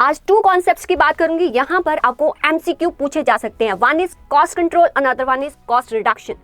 आज to concepts की बात करूंगी। यहाँ पर आपको एमसीक्यू पूछे जा सकते हैं। One is cost control, another one is cost reduction.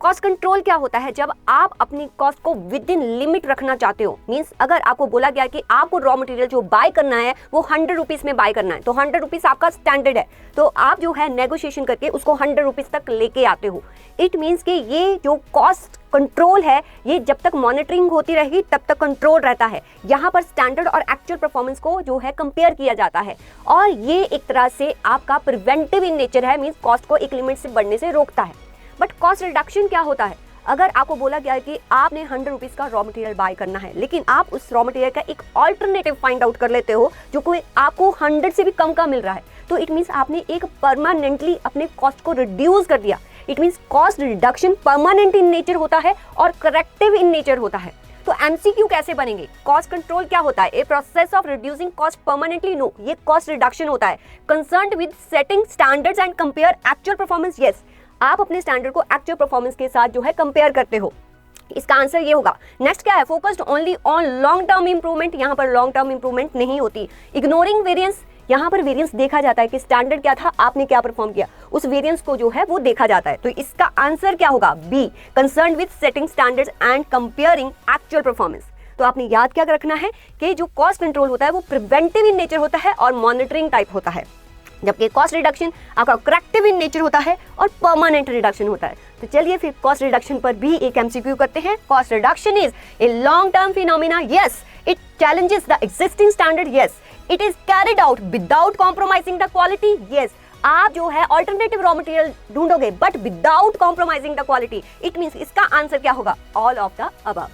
Cost control क्या होता है? जब आप अपनी कॉस्ट को विद इन लिमिट रखना चाहते हो। मींस अगर आपको बोला गया कि आपको रॉ मटेरियल जो बाय करना है वो 100 रुपीज़ में बाय करना है, तो 100 रुपीज़ आपका स्टैंडर्ड है, तो आप जो है नेगोशिएशन करके उसको 100 रुपीज़ तक लेके आते हो। इट मीन्स कि ये जो कॉस्ट कंट्रोल है ये जब तक मॉनिटरिंग होती रहेगी तब तक कंट्रोल रहता है। यहाँ पर स्टैंडर्ड और एक्चुअल परफॉर्मेंस को जो है कंपेयर किया जाता है, और ये एक तरह से आपका प्रिवेंटिव इन नेचर है। मीन्स कॉस्ट को एक लिमिट से बढ़ने से रोकता है। बट कॉस्ट रिडक्शन क्या होता है? अगर आपको बोला गया है कि आपने 100 रुपीज़ का रॉ मटेरियल बाय करना है, लेकिन आप उस रॉ मटेरियल का एक ऑल्टरनेटिव फाइंड आउट कर लेते हो जो कोई आपको 100 से भी कम का मिल रहा है, तो इट मीन्स आपने एक परमानेंटली अपने कॉस्ट को रिड्यूस कर दिया। It means cost reduction permanent in nature होता है और करेक्टिव इन नेचर होता है। तो एमसीक्यू कैसे बनेंगे? कॉस्ट कंट्रोल क्या होता है? A process of reducing cost permanently. No, ये कॉस्ट रिडक्शन होता है। Concerned with setting standards and compare actual performance. Yes, आप अपने स्टैंडर्ड को एक्चुअल परफॉर्मेंस के साथ जो है कंपेयर करते हो। इसका आंसर ये होगा। नेक्स्ट क्या है? Focused only on long term improvement. यहाँ पर लॉन्ग टर्म इंप्रूवमेंट नहीं होती। Ignoring variance. यहाँ पर वेरिएंस देखा जाता है कि स्टैंडर्ड क्या था, आपने क्या परफॉर्म किया, उस वेरिएंस को जो है वो देखा जाता है। तो इसका आंसर क्या होगा? B, concern with setting standards and comparing actual performance. तो आपने याद क्या रखना है कि जो कॉस्ट कंट्रोल होता है वो प्रिवेंटिव इन नेचर होता है और मॉनिटरिंग टाइप होता है, जबकि कॉस्ट रिडक्शन आपका करेक्टिव इन नेचर होता है और परमानेंट रिडक्शन होता है। तो चलिए फिर कॉस्ट रिडक्शन पर भी एक एमसीक्यू करते हैं। Cost reduction is a long term phenomena. Yes, it challenges the existing standard. Yes, it is carried out without compromising the quality. Yes, आप जो है ऑल्टरनेटिव रॉ मटेरियल ढूंढोगे but without compromising the quality. It means इसका answer क्या होगा? All of the above.